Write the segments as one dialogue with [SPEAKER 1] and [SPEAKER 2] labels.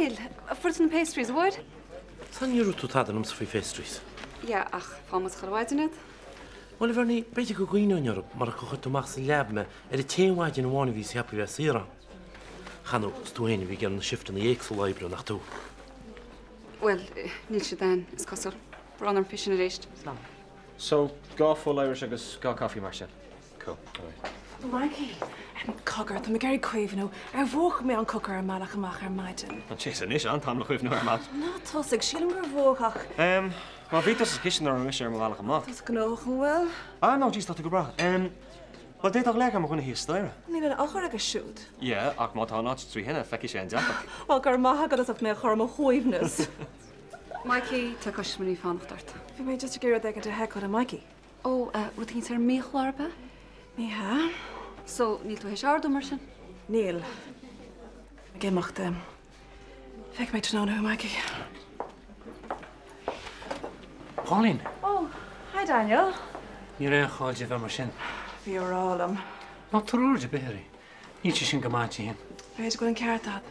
[SPEAKER 1] Neil, for some pastries, would?
[SPEAKER 2] San you to tadam for pastries?
[SPEAKER 1] Yeah, ach, fámas chorwaid in it.
[SPEAKER 2] Well, Vernie, better go in Europe, maar ik ga to max lab me. Er is waard in one of these happy we see her. Hano, stoen we gaan shift in the Excel library nach toe.
[SPEAKER 1] Well, Neil Shadan is costal. We're on our fishing at east.
[SPEAKER 3] So, go full Irish agus go coffee Marshall. Cool.
[SPEAKER 4] Mikey, Cogart, I'm Gary Quave now. I woke me on Cooker and Malach and Mach Martin.
[SPEAKER 3] Well, jeez, an ish on Tom Quave no man.
[SPEAKER 4] Not tossig, she'll go woke.
[SPEAKER 3] Well, Vitas is kitchen or a mission with Malach and Mach.
[SPEAKER 4] That's going well.
[SPEAKER 3] Ah, no, jeez, that's a good bra. Well, they don't like I'm going to hear style.
[SPEAKER 4] Need an ochor like a shoot.
[SPEAKER 3] Yeah, ach, not how not three henna, fecky shen jack.
[SPEAKER 4] Well, Garmaha got us up me a hormone hoiveness.
[SPEAKER 1] Mikey, take us many fun of that.
[SPEAKER 4] If you may just get a to heck with a Mikey.
[SPEAKER 1] Oh, what things are me larba?
[SPEAKER 4] Yeah.
[SPEAKER 1] So, Neil to his hour, Dummerson?
[SPEAKER 4] Neil. Again, mocht them. Feck me to know who Mikey.
[SPEAKER 2] Pauline.
[SPEAKER 4] Oh, hi, Daniel.
[SPEAKER 2] You're a college of machine.
[SPEAKER 4] You're all
[SPEAKER 2] Not to roll, Berry. You just think about him.
[SPEAKER 4] Where's going to carrot that?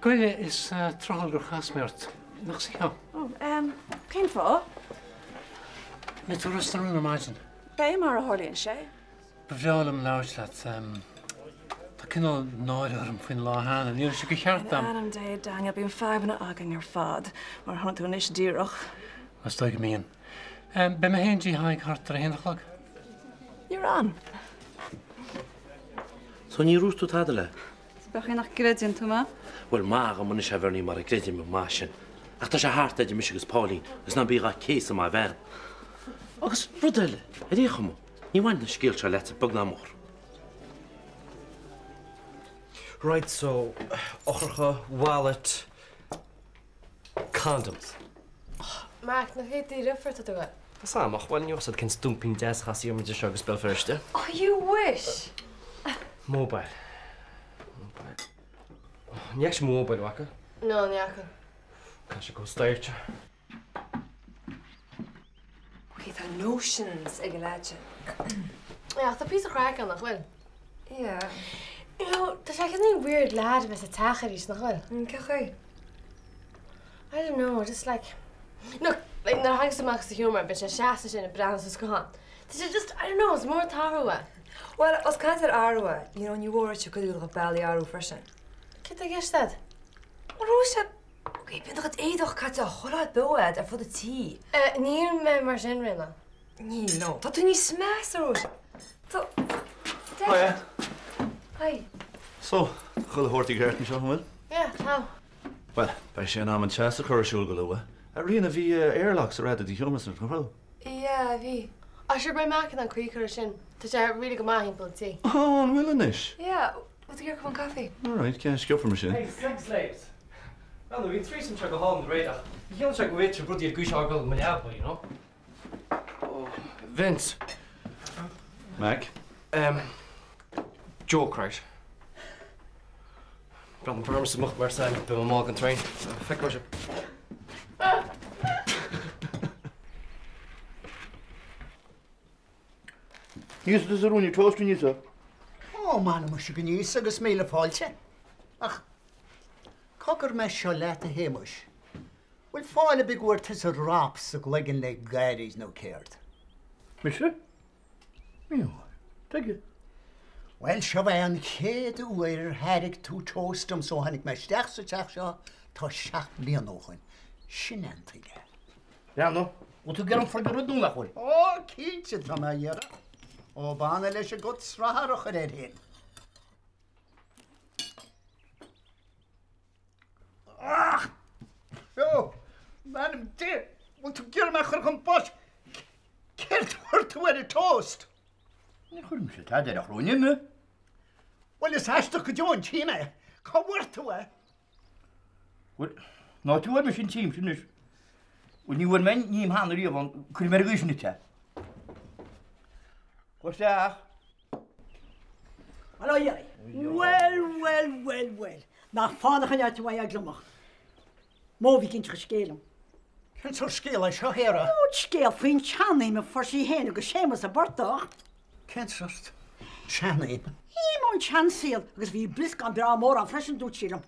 [SPEAKER 2] Goyle is Trafalgar Hasmert. Nog zie je.
[SPEAKER 4] Oh, painful.
[SPEAKER 2] Met de rust erin, imagine.
[SPEAKER 4] Bij maar een Holly en Shay.
[SPEAKER 2] Bevrijdem lauws dat kan al nooit horen van Lahan en jullie zoeken gehad dan.
[SPEAKER 4] Adam deed Daniel bij een 5 en een aging er vaad, maar hij had is dierig.
[SPEAKER 2] Wat stel ik me in? Bij mijn heen ga ik hard erheen gelukkig.
[SPEAKER 4] You're on.
[SPEAKER 2] Zo niet roest tot hadden.
[SPEAKER 1] Ben je nog gredin, Toma?
[SPEAKER 2] Wel, maar man is er niet maar gredin met machine. Ach, dat is hard dat je misschien Pauline. Dus dan ben je kees maar van. Agus rudele, riechmo. Ni want de skills laten pognamoor.
[SPEAKER 5] Right, so ochorcha, wallet, condoms.
[SPEAKER 6] Mark, nog heet die ruffer te doen.
[SPEAKER 5] Sam, ach, wel, je kan stumping des gaat hier met de show spel first,
[SPEAKER 6] Oh, you wish.
[SPEAKER 5] Mobile. Niet echt mobile, wakker?
[SPEAKER 6] No, niet.
[SPEAKER 5] Kan je go stuurtje?
[SPEAKER 6] Okay, the notions, ik laat je. Ja, dat piece of crack nog wel. Ja. You know, dat is eigenlijk niet weird lad met de tageries nog wel. Kijk. I don't know, just like... Look, like, naar hangt de maakste humor, een beetje chassis in de brand is gegaan. This is just, I don't know, it's more tarwa.
[SPEAKER 7] Well, als kind of arwa, you know, you wore it, you could do the belly arwa first.
[SPEAKER 6] Kijk, dat is dat.
[SPEAKER 7] Rosa, ik ben toch het eeuwig kat zo hard bouwt en voor de tea.
[SPEAKER 6] Niet met maar zin rennen.
[SPEAKER 7] Nee, no, dat doe niet smash, Rosa. Zo.
[SPEAKER 5] Oh ja.
[SPEAKER 6] Hi.
[SPEAKER 8] Zo, goed hoort ik het niet zo wel?
[SPEAKER 6] Ja, how?
[SPEAKER 8] Wel, bij zijn naam en Chester Curshul geloven. Rina via airlocks redden die jongens nog wel.
[SPEAKER 6] Ja, wie? Als je bij maken dan kun je er zin. Dat jij really good in politie.
[SPEAKER 8] Oh, een willingness.
[SPEAKER 7] Ja, wat ik van koffie.
[SPEAKER 8] Alright, kan je schop voor machine?
[SPEAKER 3] Hey, sex slaves. Well, we three some check a hall on the radar. You can't check with your brother goose hog with my apple, you know. Oh, Vince.
[SPEAKER 8] Mac.
[SPEAKER 3] Joke, right? Brandon Permis mocht maar zijn bij mijn morgen train. Fek was je.
[SPEAKER 8] Hier is er een toast niet zo.
[SPEAKER 9] Oh man, moet je niet zeggen smele faltje. Ach, kokker met chalette hemus. Wel fall big word is a raps so leggen like Gary's no cared.
[SPEAKER 8] Monsieur? Ja, dank je.
[SPEAKER 9] Wel, Siobhan, kede weer had ik toe toast om zo han ik mijn sterkste zeg zo tot schach meer nog een shenantige.
[SPEAKER 8] Ja, no. Wat doe je dan voor de rug doen hoor?
[SPEAKER 9] Oh, kindje van mij hier. Oh, banen is je goed zwaar ook erin heen. Ah, yo, man, dit. Wat doe je maar gewoon pas? Kert wordt weer de toast.
[SPEAKER 8] Nee, goed, monsieur, dat is nog gewoon niet, hè?
[SPEAKER 9] Wel, is hartstikke gedaan, China. Kom wordt toe,
[SPEAKER 8] Wat? Nou, toen was mijn team, dus. Want nu wordt mijn niet in handen hier, want kun je meer niet, hè? Goeiedag.
[SPEAKER 9] Hallo, jij. Wel. Nach vader gaan jij te waar jij glommer. Mooi kindje schelen. Geen zo schelen, zo heren. Oh, het scheel vriend Chan nemen voor zijn heen, geschehen was de bord toch? Kent zost. Chan nemen. Iemand Chan seal, dus wie blisk aan de amor aan frischen doet schelen.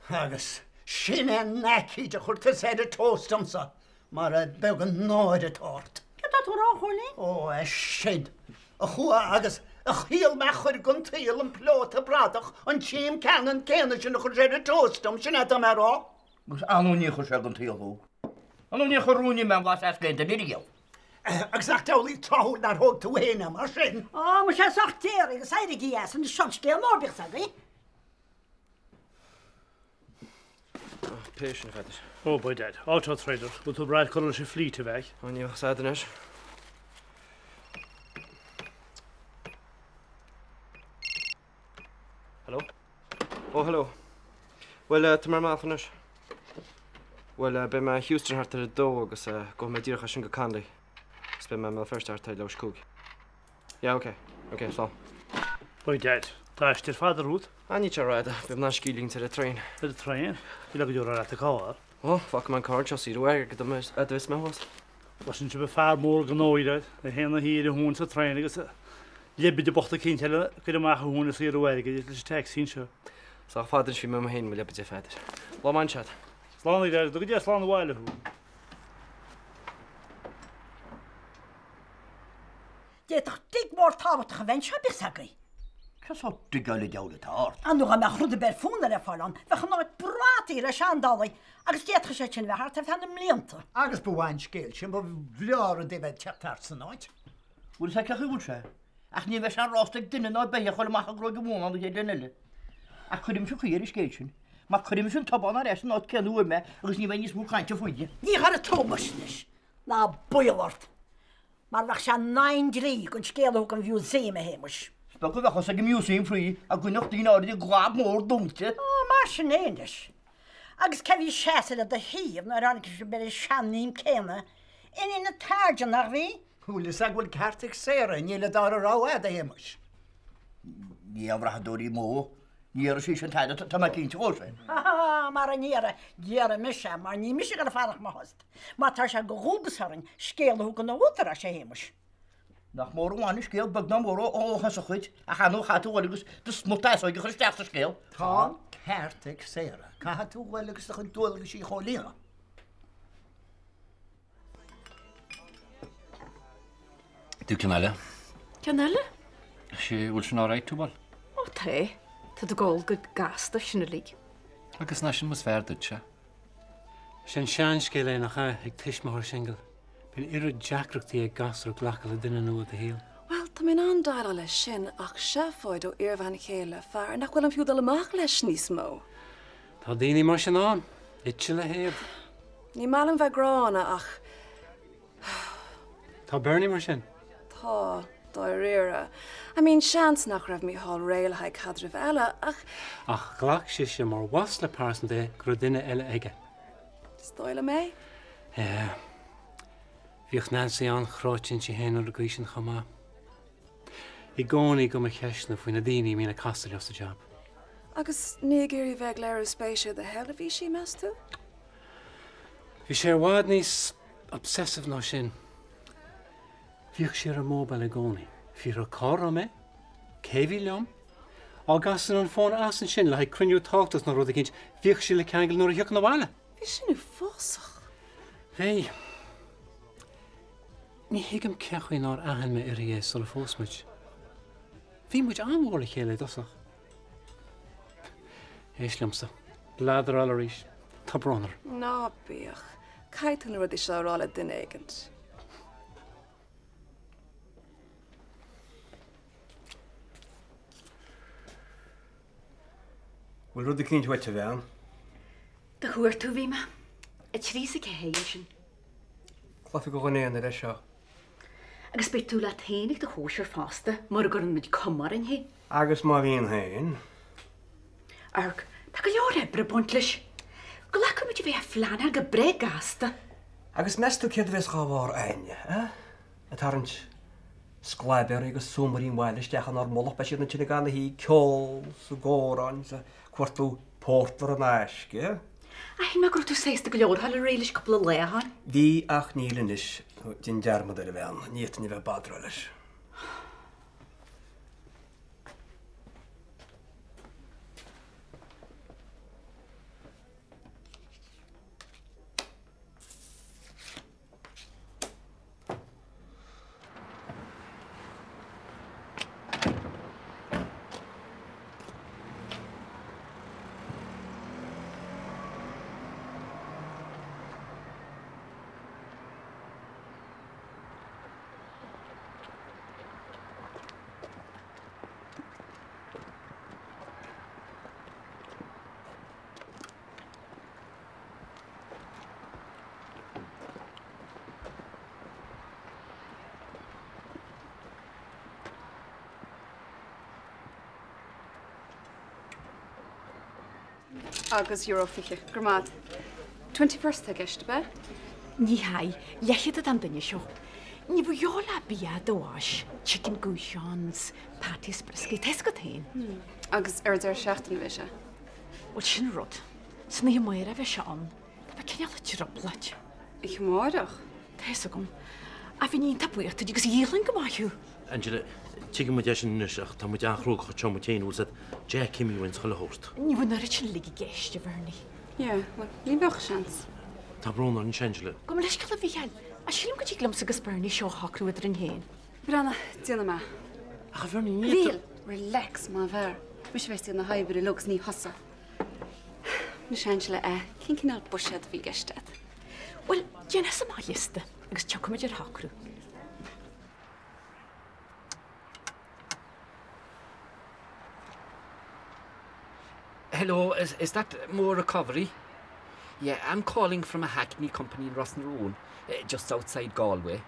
[SPEAKER 9] Agus, Sinna nací de chuirta sé a tóstamsa mar a began náid a tát. Ke dat rá cholí? Ó siad a chua agus a chial me chuir gon taal an plót a bradach an tíim cean céna sin chu sé a tóstam sin a marrá.
[SPEAKER 8] Gus anúní chu se an taalú. Anúní chu rúní me blas ascéint a nígéil.
[SPEAKER 9] Agus achtálaí táú nar thug tú héine mar sin. Á mu sé achtéir agus éirí as an seanscéal mábich a bhí.
[SPEAKER 5] Patient fetish.
[SPEAKER 10] Oh, boy, Dad. Auto trader. Will to bright colour she flee to back.
[SPEAKER 5] On your side, Dinesh. Hello? Oh, hello. Well, tomorrow morning. Well, be my Houston heart at the dog, go my dear Hashunga Candy. Spend my first heart at Losh Cook. Yeah, okay. Okay, so.
[SPEAKER 10] Boy, Dad. Dash your father route.
[SPEAKER 5] I need to ride. I'm not skilling to the train.
[SPEAKER 10] To the train? You look you're at the car.
[SPEAKER 5] Oh, fuck my car, just see the way I get the at this my house.
[SPEAKER 10] Wasn't you be far more genoid? The hen here the horns of train. Because you be the box the king tell could a macher horn see the way. Get this taxi, sure.
[SPEAKER 5] So, father, she made my hand with a fetish. Well, man, chat.
[SPEAKER 10] Slowly there, look at just long while.
[SPEAKER 9] Je toch dik more tábhat gewend heb sagí.
[SPEAKER 8] Cos ó du gaile deála tát.
[SPEAKER 9] An nuair me chruda ber fúnar a fálan, bheitcha náid bratíí a seandálaí agus déadcha sé sin bheit hart fena mlíonta. Agus bhhain scéil sin ba bhlear a débheith tetar san náid.
[SPEAKER 8] Bhfuil sa cecha bhúil se. Ach ní bheith an rásteigh duine ná beige chuil amach gro go mún an ché duile. Ach chuidim se chuir is scéil sin. Má chuidim sin tabán ar eis náid ceanú me agus ní bhain níos mú caiinte fuide.
[SPEAKER 9] Ní har a tómasnis ná builart. Mar bheith se 9 drí gon scéalú an bhiú séime héimes.
[SPEAKER 8] Spel go bhecha ag muúsím frí a gcuineach daoine áirí gláb mór dúnte.
[SPEAKER 9] Ó mar sin éis. Agus cehí séasa a de híomh na rannig se be seaníim céna in na tarjan nach bhí? Thúlas a bhfuil cartig séra níle dá a ráhad a héimes.
[SPEAKER 8] Ní amhrathadóí mó, ní ar sí sin taide tá cinnte ósin.
[SPEAKER 9] Mar a níara déara mise mar ní mis ar a fadach má host. Má tá se go rúbasharing scéalú go na útar a sé héimes.
[SPEAKER 8] Nach mór bháin scéal bag ná mór óchas a chuid a chanú chatú agus do smutáis oige chuir steachta scéal.
[SPEAKER 9] Tá cartig séra. Ca tú bhfuil agus a chun dúlagus sí cholína.
[SPEAKER 11] Du Canella?
[SPEAKER 4] Canella?
[SPEAKER 11] She will sin áráid túbal.
[SPEAKER 4] Ó tá. Tá do gáil go gasta sinna lí.
[SPEAKER 11] Agus ná sin mus verdaid se.
[SPEAKER 10] Sin sean scéile nach ag tiismthir single. Bhín irid deacreachtaí ag gasú ghlacha le duine nua a híal.
[SPEAKER 1] Well, tá mé andáile leis sin ach seafáid ó iarmhain chéile fear nach bhfuil an fiúdal amach leis níos mó.
[SPEAKER 10] Tá daoine mar sin an, itse le héad.
[SPEAKER 1] Ní málam bheith grána ach
[SPEAKER 10] Tá Bernie mar sin.
[SPEAKER 1] tá dá réire. I mean, seans nach raibh mí hall réalthaid cadrih eile ach
[SPEAKER 10] Ach ghlach sé sé mar was le pásan de gur duine eile aige.
[SPEAKER 1] Stoile mé?
[SPEAKER 10] Bhíoch Nancy an chráitin sé héanú le gaisin chamá. I gcónaí go me cheisna faoin na daoine mína castal os a job.
[SPEAKER 1] Agus ní gurí bheith léir spéisio de heile bhí sí meastú?
[SPEAKER 10] Bhí sé bhád níos obsessive ná sin. Bhíoch sé ar móbail a gcónaí. Bhí ar cá mé, céhí leom, á gasan an fón as an sin le haid cruniú táachtas na rud a cinint bhíoch sé le ceangail nuair a thioch na bhile.
[SPEAKER 1] Bhí sinú fósach.
[SPEAKER 10] Hey, ní hiigem cechuí ná ahan me ar é sola fósmuid. Bhí muid anmhór le chéile dosach. Éisliamsa, ládar all arís, tá brónar.
[SPEAKER 1] Ná bíoch. Caitan rud is seála duine éigent.
[SPEAKER 3] Bhfuil rud a cinint weite bhean.
[SPEAKER 4] Da chuir tú bhí me. A trísa céhéir sin.
[SPEAKER 3] Chláfi go gnéana leis seo.
[SPEAKER 4] Agus be tú le théananig de hóisiir fásta mar gur an muid cumar in hé.
[SPEAKER 3] Agus má bhíon hain.
[SPEAKER 4] Arc, tá go leor ebre bunt leis. Go lecha muid bheith flanar go bre gasta.
[SPEAKER 3] Agus meú cead bheits gáhhar aine, a tarint sclabeir agus súmarín bhhailesteach an ar molach be siad na sinna ganna hí ceol sa ggóráin sa cuairtú pórtar an aisce.
[SPEAKER 4] A hí me gur tú sésta go leor hall réiles coppla lehan.
[SPEAKER 3] Bhí ach nílanis din dearmad a bhean, níot ní bheith badra leis.
[SPEAKER 1] Agus Eurofiche, Gramad. 21st gist be?
[SPEAKER 4] Ní hai, leiad an duine seo. Ní bh jóla bia doáis, chicken goujons, patties brisket, tes go tain.
[SPEAKER 1] Agus ar 16 bhí se.
[SPEAKER 4] Bhil sin rud, sna hi muir a bheith se an, Tá cinneala tirablaid.
[SPEAKER 1] Ich máireach.
[SPEAKER 4] Tes gom, a bhí ní tapúocht agus dílan go maithú.
[SPEAKER 2] Angela, tí mu sin nuach tá mu achrúg chu chomutéin ús Jack Kimíhain chohort.
[SPEAKER 4] Ní bhna sin ligi géiste bharni.
[SPEAKER 1] Ja, ní bheh seans.
[SPEAKER 2] Tá brn an Angela.
[SPEAKER 4] Go leis go bhían, a sílim go tíglam agus burní seo hacrúidir an héin.
[SPEAKER 1] Brenna, díana me.
[SPEAKER 2] A bhar ní.
[SPEAKER 1] Bhíl, relax má bhar. Bhís bheití na haibbre lugus ní hosa. Nus Angela cin cinál buisiad bhí geistead.
[SPEAKER 4] Well, déana sa má liste, agus teachimiidir hacrú.
[SPEAKER 12] Hello, is that more recovery? Yeah, I'm calling from a hackney company in Rossnaroon, just outside Galway.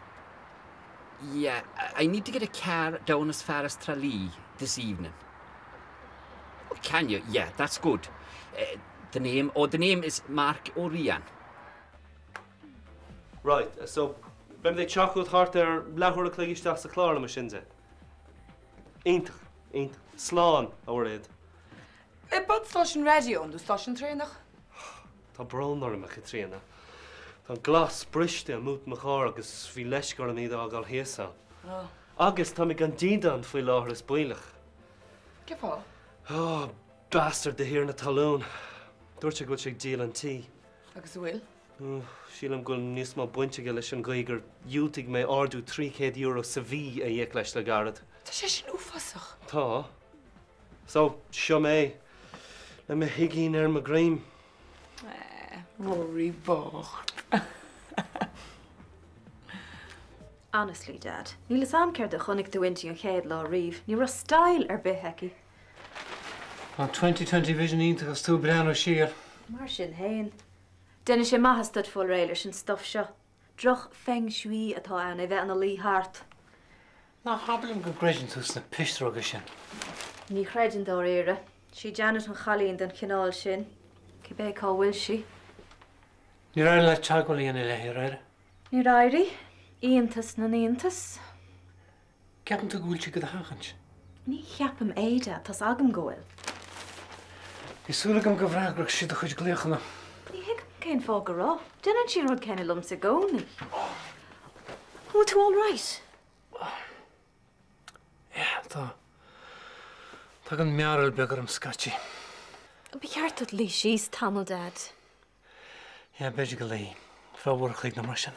[SPEAKER 12] Yeah, I need to get a car down as far as Tralee this evening. Oh, can you? Yeah, that's good. The name is Mark O'Rian.
[SPEAKER 5] Right, so ben they chocolate heart there lehor a cléisteach sa chláir mar sinse. Aintach, slán our it.
[SPEAKER 7] Bud station radio on the station trainach.
[SPEAKER 5] Tá brnar me getréna. Tá glas briste a mút machar agus bhí leisgar an iad agal héasa. Agus tá me gan dídan faoi láthir is builech.
[SPEAKER 7] Ceá?
[SPEAKER 5] Oh, bastard de hir na talún. Dúirte go sé díal an tí.
[SPEAKER 7] Agus bhfuil?
[SPEAKER 5] Sílam go níos má buinte go leis an gaigur dúigh mé ardú €300 sa bhí a dhéic leis le garad.
[SPEAKER 7] Tá sé sin uafasach.
[SPEAKER 5] Tá. So, seo mé, le me higín ma gréim.
[SPEAKER 7] Rory bocht.
[SPEAKER 13] Honestly, Dad, níl is amceir de chonig do winti an chéad lá riomh, ní ra style ar bitheici.
[SPEAKER 10] An 2020 vision ítachas tú brean ó siar.
[SPEAKER 13] Mar sin hain. Déine sé maithastad full réile sin stuff seo. Droch feng shui atá anna bheith an a lí hart.
[SPEAKER 10] Ná hablim go greisin tús na pistroga sin.
[SPEAKER 13] Ní chreidir dó éire. Sí Janet an chalíonn den chinál sin. Cibé cá bhfuil si.
[SPEAKER 10] Ní rair le teagolí an ile rair.
[SPEAKER 13] Ní rairí. Íontas na íontas.
[SPEAKER 10] Ceapan tú gúil si go hachans.
[SPEAKER 13] Ní cheapam éide, tas agam goil.
[SPEAKER 10] Isúlagam go bhreagrach siad a chuid gléochanna.
[SPEAKER 13] Ní hic cén fá go rá. Déanaan sin rud cenne lum sa gcónaí. Oh, tú all right?
[SPEAKER 10] Yeah, tá. Tá gan mearal begar am scatchi.
[SPEAKER 13] Bí ceartad lí síos tamil, Dad.
[SPEAKER 10] Yeah, beidir go lí. Fáhhar chuig na mar sin.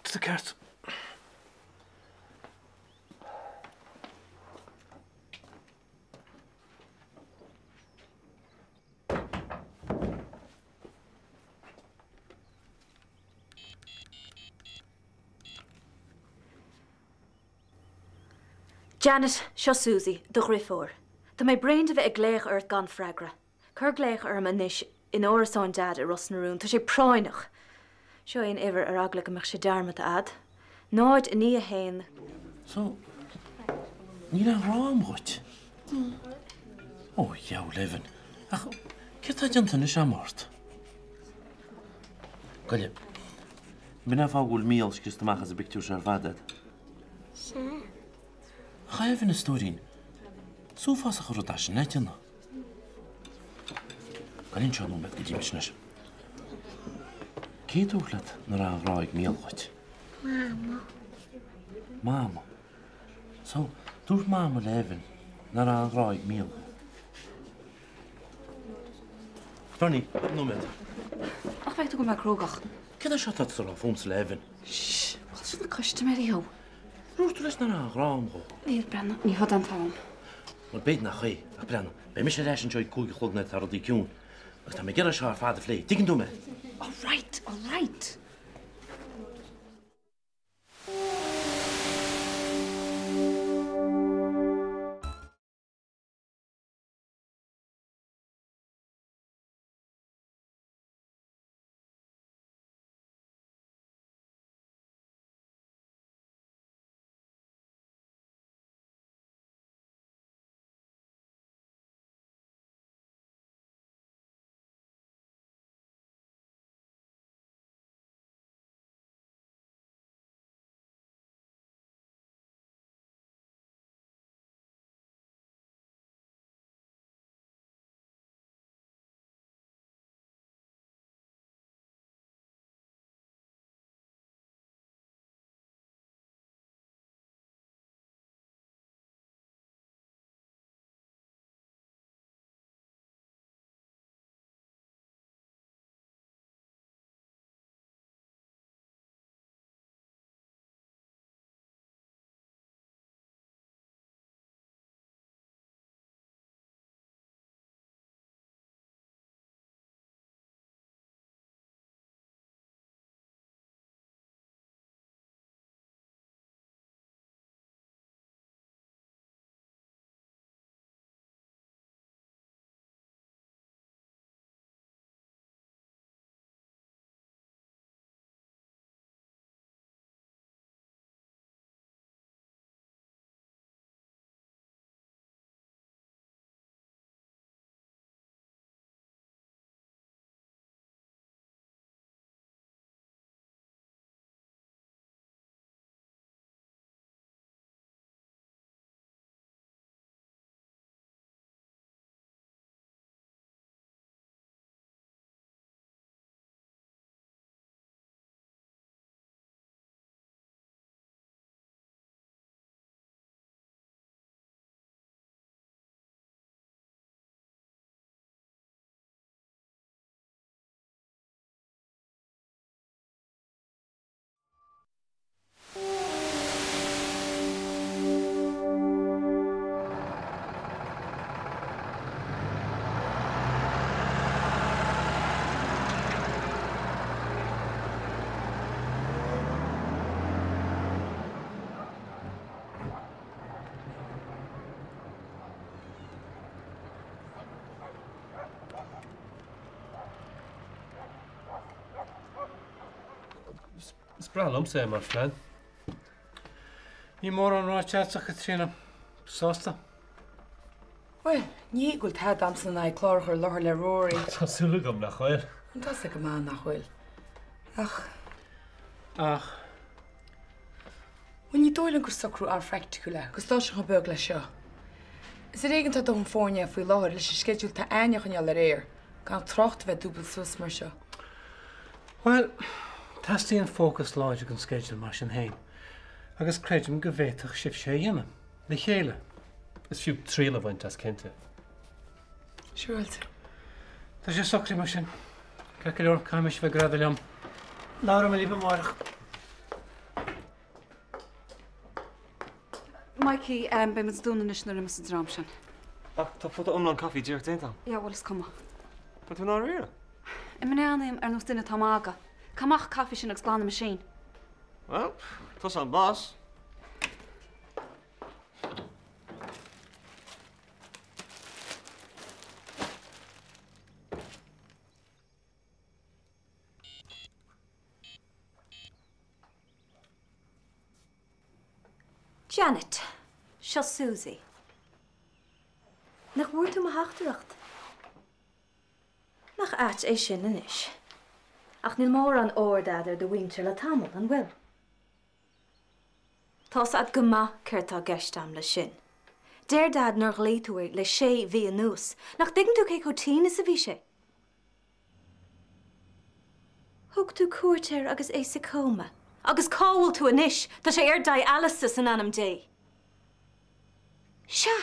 [SPEAKER 10] Tá ceart.
[SPEAKER 13] Janet, seo Susie, do Griffór. Tá mé brain a bheith ag gléach ar gan freigra. Cur gléach ar manis in órasáin Dad ar Rossnaroon, tá sé práinach. Seo on iver ar agla go meach sé dearmad ad. Náid a ní a héin.
[SPEAKER 2] So, ní an rám goit? Ó, jou leven. Ach, ce tá dianta is amort? Gaile, bina fágúil míal sgus tamachas a bictú ar fadad.
[SPEAKER 14] Se.
[SPEAKER 2] Chaibh in stórín. Súfás a chorotá sin neitina. Galín seanú med go ddíime sin. Cé dúchlat nar a bhráig míal goit?
[SPEAKER 14] Mama.
[SPEAKER 2] Mama. So, dúr mama leven nar a bhráig míal. Tony, nó med.
[SPEAKER 1] Ach, bheith tú go me crógach.
[SPEAKER 2] Cé a seat ar a fóms leven?
[SPEAKER 1] Shh, bhil sin na coiste mar ío.
[SPEAKER 2] Rúirtu leis nar a rám go.
[SPEAKER 1] Níl brenna, ní had an tám.
[SPEAKER 2] Wel beit nach chi, a brenna. Be mis sé leis an joid cúig chlogna ar a dí ciún. Ach tá me ger a seár fád a phlé. Dígin tú me?
[SPEAKER 1] All right.
[SPEAKER 10] Is bralum sé mar flein. Ní mór an ráteach a trína sásta.
[SPEAKER 6] Well, ní gúil tá damsan na chlárchar lethir le róirí.
[SPEAKER 10] Tásúla gom nach chuil.
[SPEAKER 6] An tá go má nach chuil. Ach. Bhain ní dóilann gur socrú ar freicticúla, gus tá se go beag le seo. Is réigeanta dom fórne faoi láthir leis skeisiúil tá aineach an le réir, gan trocht bheith dúbal sus mar seo.
[SPEAKER 10] Well, tastíon fócus láidir an schedule mar sin héin. Agus creidum go bhéiteach sib sé dhéanam, le chéile. Is fiú tríla bhaint as cinnte.
[SPEAKER 6] Siúilt.
[SPEAKER 10] Tá sé socrí mar sin. Ca go leor caiimiis bheith grada leom. Nára me líbe marach.
[SPEAKER 1] Mikey, be mas dúna is nuair mas drám sin.
[SPEAKER 5] Tá fóta omlan caí díocht dénta.
[SPEAKER 1] Ja, bhil is cuma.
[SPEAKER 5] Ba tú ná riile?
[SPEAKER 1] I manaim ar nó duine tamága. Camach caí sin agus glána me sin.
[SPEAKER 5] Well, tá an bás.
[SPEAKER 13] Janet, seo Susie. Nach bhúir tú mo haachtarachta. Nach áit é sin inis. Ach níl mór an órdad do winter le tamil an bhfuil. Tás ad go maith ceirtá geistam le sin. Déir dad nar gléitúir le sé bhí an nús, nach dtuigeann tú cé cotína sa bhí sé. Thug tú cuairtear agus é sa cóma. Agus cábhfuil tú inis, tá sé ar dialysis an anam dé. Se,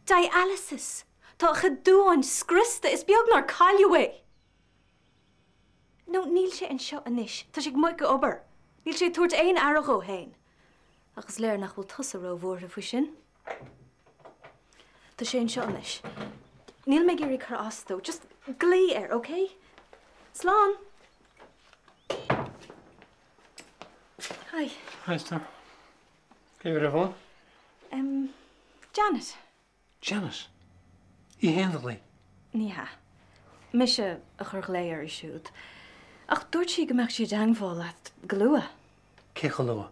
[SPEAKER 13] dialysis. Tá chudúin scrista is beag nar caiilehé. No, níl sé an seo inis, tá sé muid go obair. Níl sé tuairt éon airach ó hain. Agus léir nach bhfuil tosaró bhórtha faoi sin. Tá sé an seo inis. Níl mé gurí chu astó, just glí ar, OK? Slán. Hi.
[SPEAKER 10] Hi, Star. Cé bhar a bhán?
[SPEAKER 13] Janet.
[SPEAKER 10] Janet? Í héanalí?
[SPEAKER 13] Ní ha. Mise a chur léir i siúd. Ach dúirt sí go meach si deangháil at glua.
[SPEAKER 10] Cé go lua?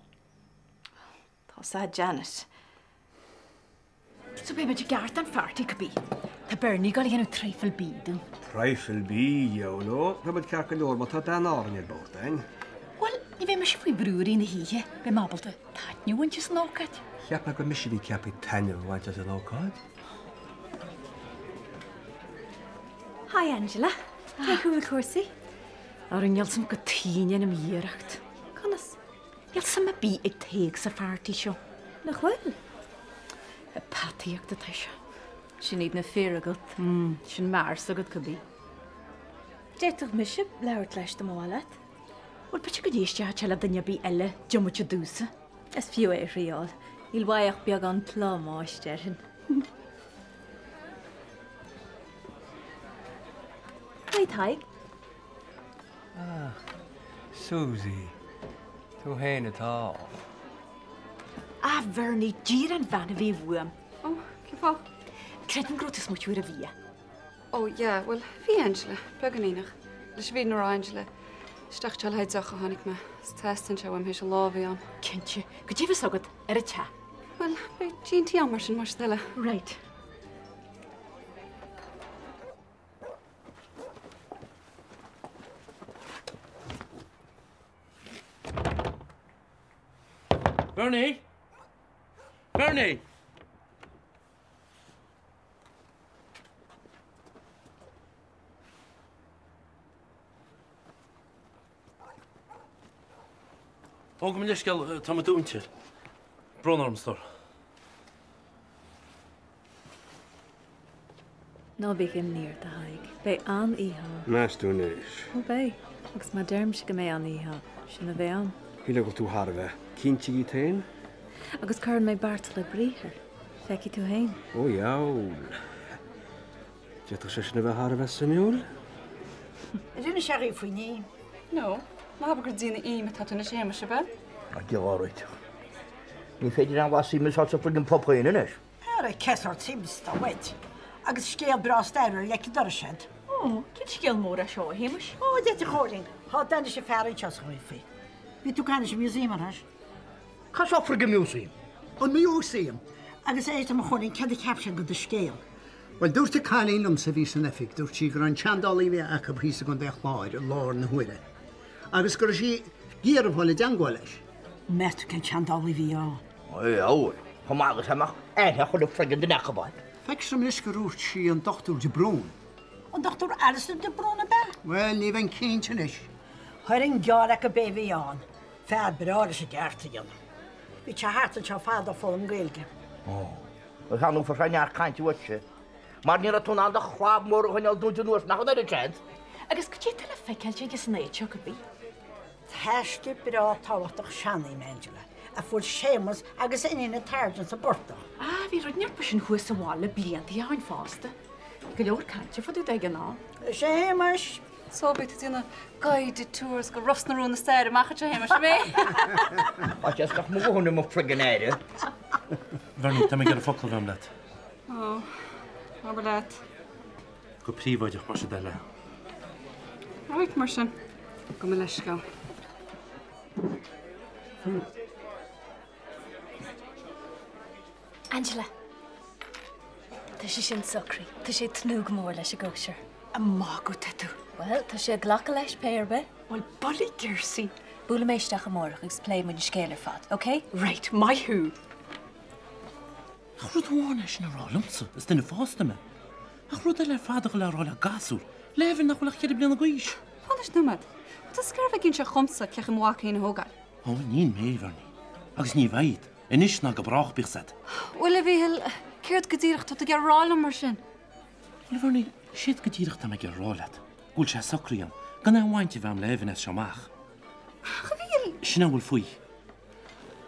[SPEAKER 13] Tá sa Janet.
[SPEAKER 4] So be me gart an farti go bí. Tá Bernie gal gennu treifel bíden.
[SPEAKER 3] Treifel bí, Jolo. Tá bud ceach an ór, má tá dan áran i'r bót, ein?
[SPEAKER 4] Wel, ni fe me si fwy brúr i'n híhe. Be mabalta, tatniw yn jys nócad.
[SPEAKER 3] Ceap na go misi di ceap i tannu waint as an ócad.
[SPEAKER 13] Hi, Angela. Hey, hwyl cwrsi.
[SPEAKER 4] Ar yn ielsam go tíine am íracht.
[SPEAKER 13] Conas.
[SPEAKER 4] Ielsam a bí ag teig sa farti sio.
[SPEAKER 13] Na chwyl?
[SPEAKER 4] Y patiach da taisio.
[SPEAKER 13] Sin iad na fér agat.
[SPEAKER 4] Sin mars agat go bí.
[SPEAKER 13] Déitach mise leabhart leis do málat.
[SPEAKER 4] Wel, pa ti gydíiste a tela dynia bí elle, diomwch a dúsa?
[SPEAKER 13] Is fiú é riol. Il waach beag an plá máisterin. Hai taig.
[SPEAKER 3] Susie. Tú héin atá.
[SPEAKER 4] A Vernie, dír an van a bhí bhuam.
[SPEAKER 1] Oh, cé fá?
[SPEAKER 4] Cred yn grotas mwtwyr a fi.
[SPEAKER 1] Oh, yeah, well, fi Angela, began inach. Lys fi nor Angela. Stach chal haid zach o hannig me. Testin siaw am hys o lofi on.
[SPEAKER 4] Kentje, gyd i fy sogod ar y cha?
[SPEAKER 1] Wel, be Jean ti amar sy'n mor stella.
[SPEAKER 4] Right.
[SPEAKER 2] Bernie? Bernie? Óg minn leisgeal tá dúntir. Brónarm stór.
[SPEAKER 13] Nó bí gim níir de haig. Bé an íha.
[SPEAKER 3] Mas tú níos.
[SPEAKER 13] Ó bé. Agus má derm si go mé an íha. Sin a bheith an.
[SPEAKER 3] Híle go tú harve. Cínti í tain?
[SPEAKER 13] Agus chuann mé bart le bríthir. Feici tú hain.
[SPEAKER 3] Ó, jawl. Déitach sé sin a bheith harve sanniúil?
[SPEAKER 9] Rinne sé í faoiní.
[SPEAKER 1] No, má hab gur dína í me tatú na séma se ben?
[SPEAKER 8] A gyfarwydd. Ni ffeidir an wasi mis hot op yn poprin yn eich?
[SPEAKER 9] Ar ei cesart sims da wed. Agus sgéal bras der leki darshad.
[SPEAKER 4] Oh, kid sgéal mór a seo hémas?
[SPEAKER 9] Oh, dit is goring. Ha dan is je fer in chas goefi. Bhí tú gan museum arás?
[SPEAKER 8] Cas offra go museum.
[SPEAKER 9] An museum. Agus éit am chunin cad caption go de scéal.
[SPEAKER 15] Well, dúirta cáilínom sa bhí san efik, dúirt si gur an teandálaí a go bhísa gon deich láir lár na huire. Agus gur si gíar bhla deangáil leis.
[SPEAKER 9] Met cin teandálaí bhí á.
[SPEAKER 8] Ó, chum agus amach aithe chud frigan den nachabáid.
[SPEAKER 15] Feic sem is gur úirt si an Dr. de Brún.
[SPEAKER 9] An Dr. Alistair de Brún a be?
[SPEAKER 15] Well, ní bhain céintin is.
[SPEAKER 9] Thir an gearach a bé bhí an, fead beráda sé geartaíon. Bhí te háta te fád fóm gailge.
[SPEAKER 8] Ó, hanú for rhain ar caint i wytse. Mar nír a tún an da chwab mór o hynnyl dŵn dŵr nach oedd yr chant.
[SPEAKER 4] Agus go dtí le feiceil sé gus néiteo go bí.
[SPEAKER 9] Theiste berá táhaach seanaí Angela, a fuair sémas agus iní targent sa borta.
[SPEAKER 4] Bhí rud nearpa sin chuas sa bhála blianta áin fásta. Go leor cante fod ag an ná.
[SPEAKER 9] Sémas.
[SPEAKER 1] Sóbit tína guided tours go Rosnarún na stair amachcha sé hémas mé.
[SPEAKER 8] Wat is toch moe hun om friganeide?
[SPEAKER 2] Vernie, tá mé gar a focail bhem leat.
[SPEAKER 1] Ó, aber leat.
[SPEAKER 2] Go príomhaideach mar se de le.
[SPEAKER 1] Áid mar sin, go me leis go.
[SPEAKER 13] Angela. Tá sé sin socrí, Tá sé tnúg mór leis a gcóisir.
[SPEAKER 4] A má go tú.
[SPEAKER 13] Well, tá sé ghlacha leis péirbe.
[SPEAKER 4] Bhil bolí ggéirsí.
[SPEAKER 13] Búla méisteach amórach agus plé muin scéalar fad, OK?
[SPEAKER 4] Right, mai hú.
[SPEAKER 2] Chrúd hána sin ará lumsa, is duna fásta me. A chrúd le fádach le rála gasú, lefin nach chulach chead bliana gois.
[SPEAKER 1] Fáis numad, Tá scarfa ginn se chumsa ceach an mhacha in hógáil.
[SPEAKER 2] Ó, nín mé, Vernie. Agus ní bhaid, inis na go brach bíchsad.
[SPEAKER 1] Bhfuil a bhíhil céirt go dtíireach tá ag rála mar sin.
[SPEAKER 2] Well, Vernie, siad go dtíireach tá me gur rálaat. Gúil sé socríam, gan bhainte bheam lefin es seamach. Sinna bhfuil faoi.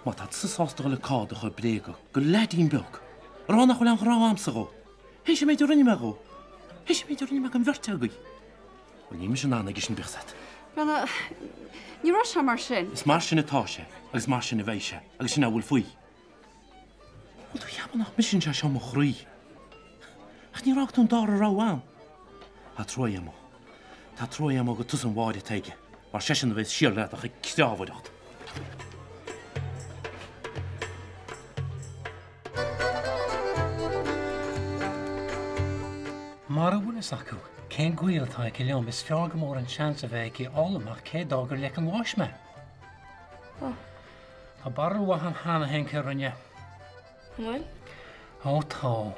[SPEAKER 2] Má tá sa sásta le cáda chu bréga go leidín beag. Ránach bhfuil an gráamsa go. Hé sé méid rinne me go. Hé sé méid rinne me an bhirte agaí. Bhfuil ní me sin anna sin bíchsad.
[SPEAKER 1] Brana, ní rá se mar sin.
[SPEAKER 2] Is mar sin atá sé, agus mar sin a bhéise, agus sinna bhfuil faoi. Bhil tú cheamannach mis sin se seo mo chruí. Ach ní ráchtún dá a ráám. Tá troi am. Tá troi am go tus an bháide teige. Mar sé sin a bheith siar leat a chu ceábhaidecht.
[SPEAKER 10] Mar a bhfuil is acu, cén ghuiil atá ag leom is fear go mór an seans a bheith í álamach cé dágur le an bháis me. Tá barú an hána hen ce rinne.
[SPEAKER 6] Well?
[SPEAKER 10] Ó tá.